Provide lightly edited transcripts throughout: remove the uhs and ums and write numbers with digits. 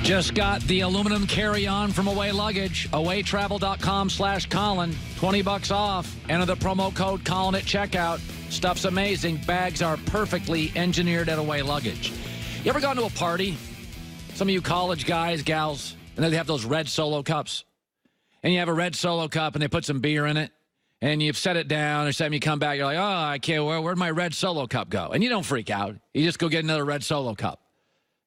Just got the aluminum carry-on from Away Luggage. Awaytravel.com/Colin. $20 off. Enter the promo code Colin at checkout. Stuff's amazing. Bags are perfectly engineered at Away Luggage. You ever gone to a party? Some of you college guys, gals, and then they have those red Solo cups. And you have a red Solo cup, and they put some beer in it. And you've set it down, or something, you come back, you're like, oh, I can't, where'd my red Solo cup go? And you don't freak out. You just go get another red Solo cup.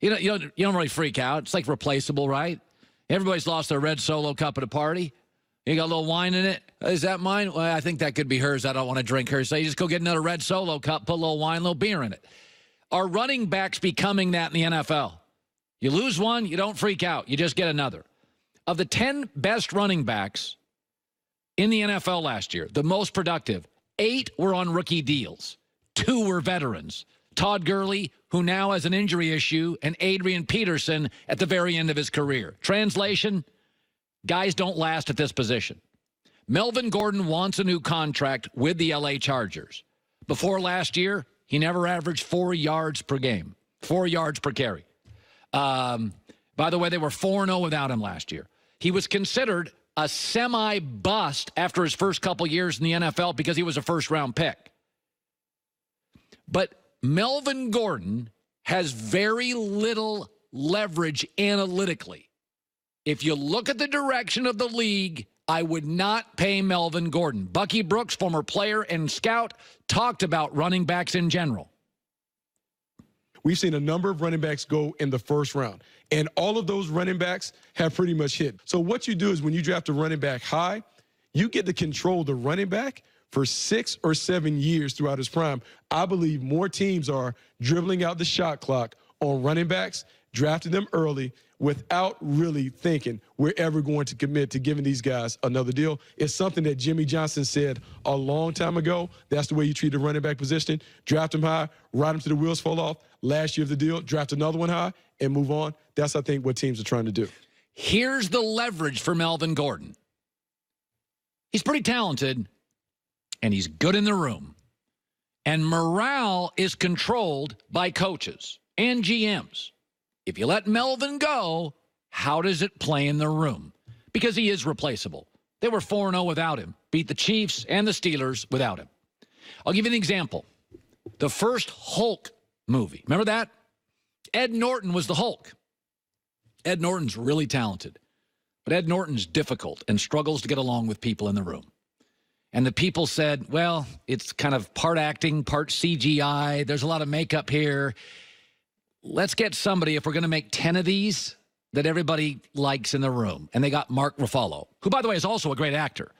You don't really freak out. It's like replaceable, right? Everybody's lost their red Solo cup at a party. You got a little wine in it. Is that mine? Well, I think that could be hers. I don't want to drink hers. So you just go get another red Solo cup, put a little wine, a little beer in it. Are running backs becoming that in the NFL? You lose one, you don't freak out. You just get another. Of the 10 best running backs in the NFL last year, the most productive, 8 were on rookie deals. 2 were veterans. Todd Gurley, who now has an injury issue, and Adrian Peterson at the very end of his career. Translation, guys don't last at this position. Melvin Gordon wants a new contract with the LA Chargers. Before last year, he never averaged 4 yards per game, 4 yards per carry. By the way, they were 4-0 without him last year. He was considered a semi-bust after his first couple years in the NFL because he was a first-round pick. But Melvin Gordon has very little leverage analytically. If you look at the direction of the league, I would not pay Melvin Gordon. Bucky Brooks, former player and scout, talked about running backs in general. We've seen a number of running backs go in the first round, and all of those running backs have pretty much hit. So what you do is when you draft a running back high, you get to control the running back for 6 or 7 years throughout his prime. I believe more teams are dribbling out the shot clock on running backs, drafting them early without really thinking we're ever going to commit to giving these guys another deal. It's something that Jimmy Johnson said a long time ago. That's the way you treat a running back position. Draft him high, ride him till the wheels fall off. Last year of the deal, draft another one high and move on. That's, I think, what teams are trying to do. Here's the leverage for Melvin Gordon. He's pretty talented, and he's good in the room. And morale is controlled by coaches and GMs. If you let Melvin go, how does it play in the room? Because he is replaceable. They were 4-0 without him. Beat the Chiefs and the Steelers without him. I'll give you an example. The first Hulk movie. Remember that? Ed Norton was the Hulk. Ed Norton's really talented. But Ed Norton's difficult and struggles to get along with people in the room. And the people said, well, it's kind of part acting, part CGI. There's a lot of makeup here. Let's get somebody, if we're going to make 10 of these, that everybody likes in the room. And they got Mark Ruffalo, who, by the way, is also a great actor.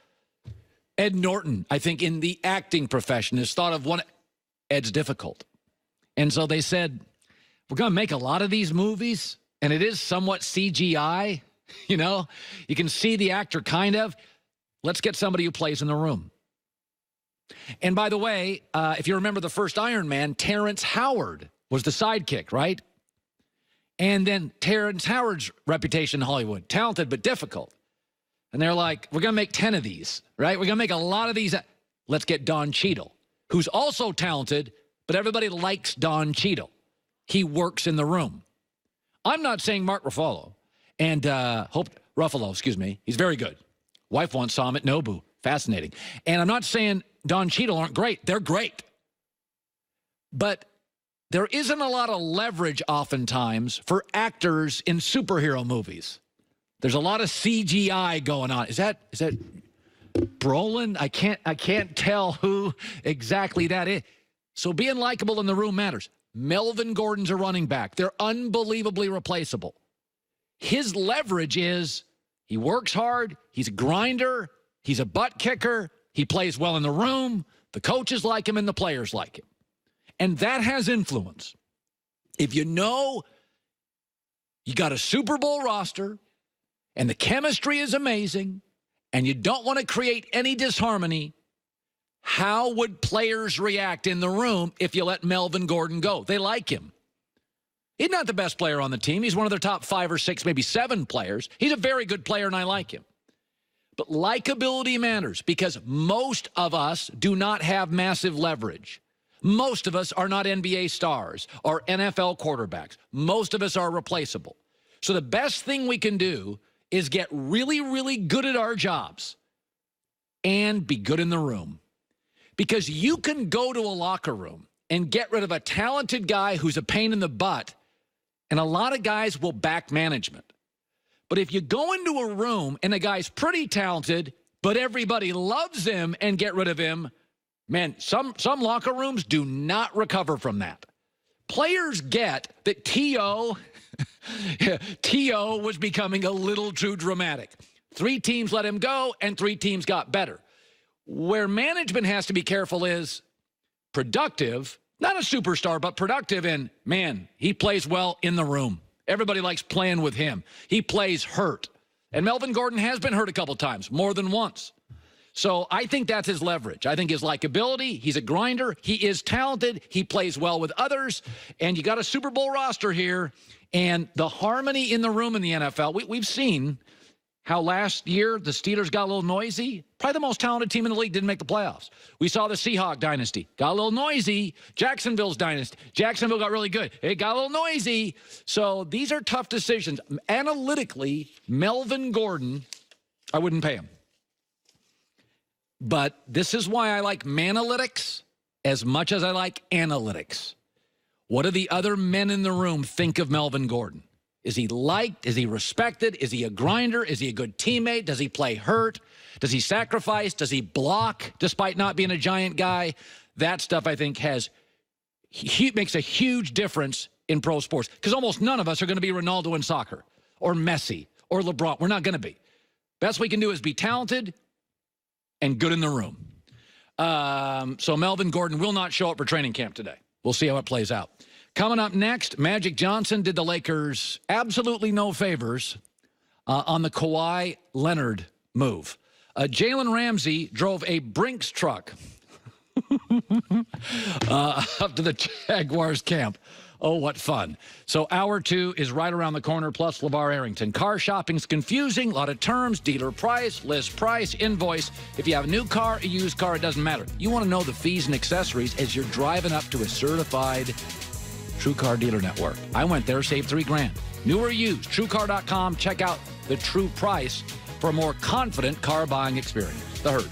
Ed Norton, I think, in the acting profession, is thought of one. Ed's difficult. And so they said, we're going to make a lot of these movies, and it is somewhat CGI. You know, you can see the actor kind of. Let's get somebody who plays in the room. And by the way, if you remember the first Iron Man, Terrence Howard was the sidekick, right? And then Terrence Howard's reputation in Hollywood, talented but difficult. And they're like, we're going to make 10 of these, right? We're going to make a lot of these. Let's get Don Cheadle, who's also talented, but everybody likes Don Cheadle. He works in the room. I'm not saying Mark Ruffalo and Ruffalo, excuse me. He's very good. Wife once saw him at Nobu. Fascinating. And I'm not saying Don Cheadle aren't great. They're great. But there isn't a lot of leverage oftentimes for actors in superhero movies. There's a lot of CGI going on. Is that Brolin? I can't tell who exactly that is. So being likable in the room matters. Melvin Gordon's a running back. They're unbelievably replaceable. His leverage is he works hard, he's a grinder, he's a butt kicker, he plays well in the room, the coaches like him and the players like him. And that has influence. If you know you got a Super Bowl roster and the chemistry is amazing and you don't want to create any disharmony, how would players react in the room if you let Melvin Gordon go? They like him. He's not the best player on the team. He's one of their top 5 or 6, maybe 7 players. He's a very good player, and I like him. But likability matters because most of us do not have massive leverage. Most of us are not NBA stars or NFL quarterbacks. Most of us are replaceable. So the best thing we can do is get really, really good at our jobs and be good in the room. Because you can go to a locker room and get rid of a talented guy who's a pain in the butt, and a lot of guys will back management. But if you go into a room and the guy's pretty talented, but everybody loves him and get rid of him, man, some locker rooms do not recover from that. Players get that T.O. was becoming a little too dramatic. 3 teams let him go, and 3 teams got better. Where management has to be careful is productive, not a superstar, but productive, and, man, he plays well in the room. Everybody likes playing with him. He plays hurt. And Melvin Gordon has been hurt a couple times, more than once. So I think that's his leverage. I think his likability, he's a grinder, he is talented, he plays well with others, and you got a Super Bowl roster here, and the harmony in the room in the NFL, we've seen how last year the Steelers got a little noisy. Probably the most talented team in the league didn't make the playoffs. We saw the Seahawks dynasty. Got a little noisy. Jacksonville's dynasty. Jacksonville got really good. It got a little noisy. So these are tough decisions. Analytically, Melvin Gordon, I wouldn't pay him. But this is why I like Manalytics as much as I like analytics. What do the other men in the room think of Melvin Gordon? Is he liked? Is he respected? Is he a grinder? Is he a good teammate? Does he play hurt? Does he sacrifice? Does he block despite not being a giant guy? That stuff, I think, makes a huge difference in pro sports, because almost none of us are going to be Ronaldo in soccer or Messi or LeBron. We're not going to be. Best we can do is be talented and good in the room. So Melvin Gordon will not show up for training camp today. We'll see how it plays out. Coming up next, Magic Johnson did the Lakers absolutely no favors on the Kawhi Leonard move. Jalen Ramsey drove a Brinks truck up to the Jaguars camp. Oh, what fun. So hour 2 is right around the corner, plus LeVar Arrington. Car shopping's confusing, a lot of terms, dealer price, list price, invoice. If you have a new car, a used car, it doesn't matter. You want to know the fees and accessories as you're driving up to a certified True Car Dealer Network. I went there, saved $3,000. New or used, TrueCar.com. Check out the true price for a more confident car buying experience. The Herd.